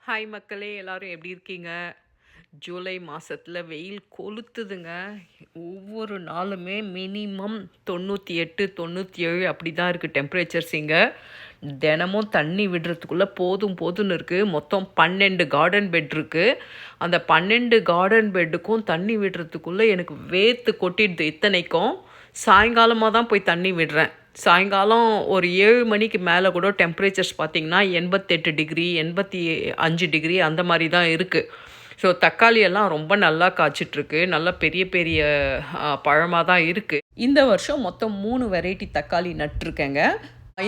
Hi மக்களே, எல்லாரும் எப்படி இருக்கீங்க? ஜூலை மாதத்தில் வெயில் கொளுத்துதுங்க. ஒவ்வொரு நாளுமே மினிமம் 98 97 அப்படி தான் இருக்குது டெம்பரேச்சர்ஸ் இங்கே. தினமும் தண்ணி விடுறதுக்குள்ளே போதும் போதும்னு இருக்குது. மொத்தம் 12 கார்டன் பெட் இருக்குது. அந்த 12 கார்டன் பெட்டுக்கும் தண்ணி விடுறதுக்குள்ளே எனக்கு வேர்த்து கொட்டிடுது. இத்தனைக்கும் சாயங்காலமாக தான் போய் தண்ணி விடுறேன். சாயங்காலம் ஒரு 7 மணிக்கு மேலே கூட டெம்பரேச்சர்ஸ் பார்த்திங்கன்னா 88 டிகிரி 85 டிகிரி அந்த மாதிரி தான் இருக்குது. ஸோ தக்காளி எல்லாம் ரொம்ப நல்லா காய்ச்சிட்ருக்கு. நல்லா பெரிய பெரிய பழமாக தான் இருக்குது. இந்த வருஷம் மொத்தம் 3 வெரைட்டி தக்காளி நட்டிருக்கேங்க.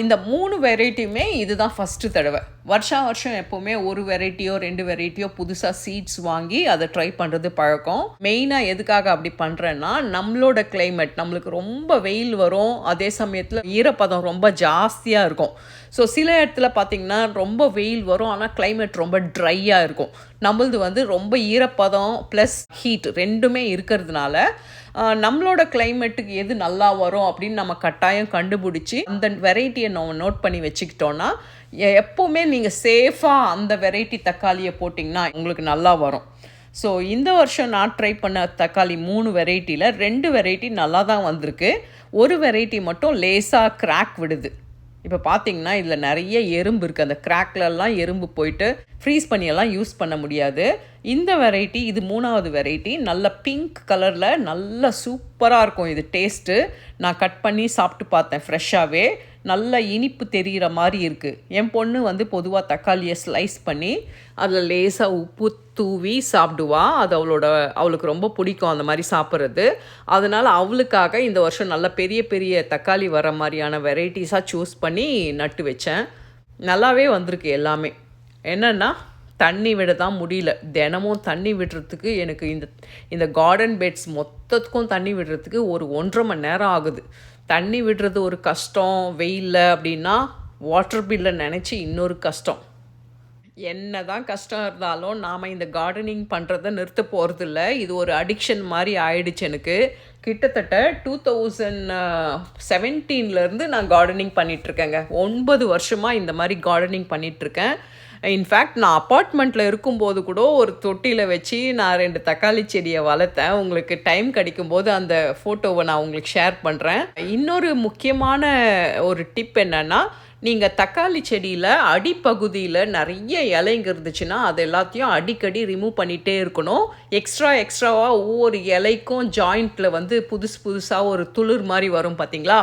இந்த 3 வெரைட்டியுமே இதுதான் ஃபஸ்ட்டு தடவை. வருஷம் எப்போவுமே ஒரு வெரைட்டியோ 2 வெரைட்டியோ புதுசாக சீட்ஸ் வாங்கி அதை ட்ரை பண்ணுறது பழக்கம். மெயினாக எதுக்காக அப்படி பண்ணுறேன்னா, நம்மளோட கிளைமேட் நம்மளுக்கு ரொம்ப வெயில் வரும், அதே சமயத்தில் ஈரப்பதம் ரொம்ப ஜாஸ்தியாக இருக்கும். ஸோ சில இடத்துல பார்த்திங்கன்னா ரொம்ப வெயில் வரும், ஆனால் கிளைமேட் ரொம்ப ட்ரையாக இருக்கும். நம்மளது ரொம்ப ஈரப்பதம் ப்ளஸ் ஹீட் ரெண்டுமே இருக்கிறதுனால நம்மளோட கிளைமேட்டுக்கு எது நல்லா வரும் அப்படின்னு நம்ம கட்டாயம் கண்டுபிடிச்சி அந்த வெரைட்டியை நம்ம நோட் பண்ணி வச்சுக்கிட்டோன்னா எப்போவுமே நீங்கள் சேஃபாக அந்த வெரைட்டி தக்காளியை போட்டிங்கன்னா உங்களுக்கு நல்லா வரும். ஸோ இந்த வருஷம் நான் ட்ரை பண்ண தக்காளி 3 வெரைட்டியில் 2 வெரைட்டி நல்லா தான் வந்திருக்கு. ஒரு வெரைட்டி மட்டும் லேசாக கிராக் விடுது. இப்போ பார்த்தீங்கன்னா இதில் நிறைய எறும்பு இருக்குது. அந்த கிராக்லெல்லாம் எறும்பு போயிட்டு ஃப்ரீஸ் பண்ணியெல்லாம் யூஸ் பண்ண முடியாது. இந்த வெரைட்டி, இது 3வது வெரைட்டி, நல்ல பிங்க் கலரில் நல்ல சூப்பராக இருக்கும் இது டேஸ்ட்டு. நான் கட் பண்ணி சாப்பிட்டு பார்த்தேன் ஃப்ரெஷ்ஷாகவே. நல்ல இனிப்பு தெரிகிற மாதிரி இருக்குது. என் பொண்ணு பொதுவாக தக்காளியை ஸ்லைஸ் பண்ணி அதில் லேசாக உப்பு தூவி சாப்பிடுவா. அது அவளுக்கு ரொம்ப பிடிக்கும் அந்த மாதிரி சாப்பிட்றது. அதனால் அவளுக்காக இந்த வருஷம் நல்ல பெரிய பெரிய தக்காளி வர மாதிரியான வெரைட்டிஸாக சூஸ் பண்ணி நட்டு வச்சேன். நல்லாவே வந்திருக்கு எல்லாமே. என்னென்னா தண்ணி விட தான் முடியல. தினமும் தண்ணி விடுறதுக்கு எனக்கு இந்த கார்டன் பெட்ஸ் மொத்தத்துக்கும் தண்ணி விடுறதுக்கு ஒரு 1.5 மணி நேரம் ஆகுது. தண்ணி விடுறது ஒரு கஷ்டம் வெயிலில் அப்படின்னா, வாட்டர் பில்லை நினச்சி இன்னொரு கஷ்டம். என்ன தான் கஷ்டம் இருந்தாலும் நாம் இந்த கார்டனிங் பண்ணுறதை நிறுத்த போகிறதில்ல. இது ஒரு அடிக்ஷன் மாதிரி ஆயிடுச்சு எனக்கு. கிட்டத்தட்ட 2017 நான் கார்டனிங் பண்ணிகிட்ருக்கேங்க. 9 வருஷமாக இந்த மாதிரி கார்டனிங் பண்ணிகிட்ருக்கேன். இன்ஃபேக்ட் நான் அப்பார்ட்மெண்ட்டில் இருக்கும்போது கூட ஒரு தொட்டியில் வச்சு நான் 2 தக்காளி செடியை வளர்த்தேன். உங்களுக்கு டைம் கிடைக்கும்போது அந்த ஃபோட்டோவை நான் உங்களுக்கு ஷேர் பண்ணுறேன். இன்னொரு முக்கியமான ஒரு டிப் என்னென்னா, நீங்கள் தக்காளி செடியில் அடிப்பகுதியில் நிறைய இலைங்க இருந்துச்சுன்னா அது எல்லாத்தையும் அடிக்கடி ரிமூவ் பண்ணிகிட்டே இருக்கணும். எக்ஸ்ட்ராவாக ஒவ்வொரு இலைக்கும் ஜாயிண்ட்டில் புதுசாக ஒரு துளிர் மாதிரி வரும் பார்த்தீங்களா,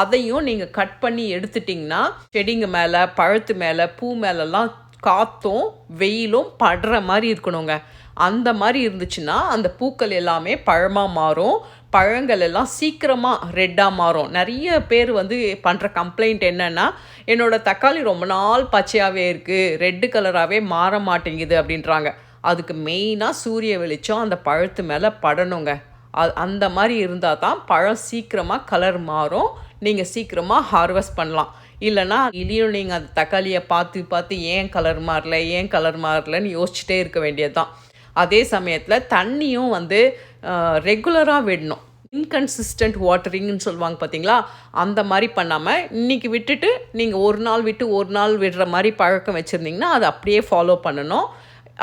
அதையும் நீங்கள் கட் பண்ணி எடுத்துட்டிங்கன்னா செடிங்க மேலே, பழத்து மேலே, பூ மேலெல்லாம் காற்றும் வெயிலும் படுற மாதிரி இருக்கணுங்க. அந்த மாதிரி இருந்துச்சுன்னா அந்த பூக்கள் எல்லாமே பழமாக மாறும். பழங்கள் எல்லாம் சீக்கிரமாக ரெட்டாக மாறும். நிறைய பேர் பண்ணுற கம்ப்ளைண்ட் என்னென்னா, என்னோடய தக்காளி ரொம்ப நாள் பச்சையாகவே இருக்குது, ரெட்டு கலராகவே மாற மாட்டேங்குது அப்படின்றாங்க. அதுக்கு மெயினாக சூரிய வெளிச்சம் அந்த பழத்து மேலே படணுங்க. அந்த மாதிரி இருந்தால் தான் பழம் சீக்கிரமாக கலர் மாறும். நீங்கள் சீக்கிரமாக ஹார்வெஸ்ட் பண்ணலாம். இல்லைனா இலியும் நீங்கள் அந்த தக்காளியை பார்த்து ஏன் கலர் மாறலன்னு யோசிச்சுட்டே இருக்க வேண்டியது தான். அதே சமயத்தில் தண்ணியும் ரெகுலராக விடணும். இன்கன்சிஸ்டன்ட் வாட்டரிங்னு சொல்லுவாங்க பார்த்தீங்களா, அந்த மாதிரி பண்ணாமல் இன்றைக்கி விட்டுட்டு நீங்கள் ஒரு நாள் விட்டு ஒரு நாள் விடுற மாதிரி பழக்கம் வச்சுருந்தீங்கன்னா அதை அப்படியே ஃபாலோ பண்ணணும்.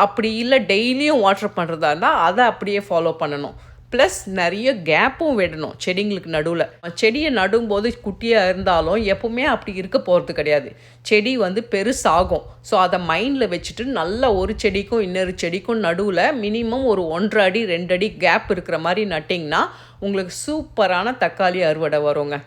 அப்படி இல்லை டெய்லியும் வாட்டர் பண்ணுறதா இருந்தால் அதை அப்படியே ஃபாலோ பண்ணணும். ப்ளஸ் நிறைய கேப்பும் விடணும் செடிங்களுக்கு நடுவில். செடியை நடும்போது குட்டியாக இருந்தாலும் எப்போவுமே அப்படி இருக்க போகிறது கிடையாது. செடி பெருசாகும். ஸோ அதை மைண்டில் வச்சுட்டு நல்ல ஒரு செடிக்கும் இன்னொரு செடிக்கும் நடுவில் மினிமம் ஒரு 1.5 அடி 2 அடி கேப் இருக்கிற மாதிரி நட்டிங்கன்னா உங்களுக்கு சூப்பரான தக்காளி அறுவடை வருங்க.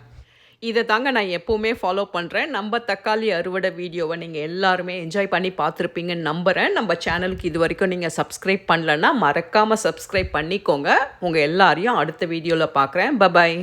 இதை தாங்க நான் எப்போவுமே ஃபாலோ பண்ணுறேன். நம்ம தக்காளி அறுவடை வீடியோவை நீங்கள் எல்லாருமே என்ஜாய் பண்ணி பார்த்துருப்பீங்கன்னு நம்புகிறேன். நம்ம சேனலுக்கு இது வரைக்கும் நீங்கள் சப்ஸ்கிரைப் பண்ணலன்னா மறக்காமல் சப்ஸ்கிரைப் பண்ணிக்கோங்க. உங்கள் எல்லாரையும் அடுத்த வீடியோவில் பார்க்குறேன். பபாய்.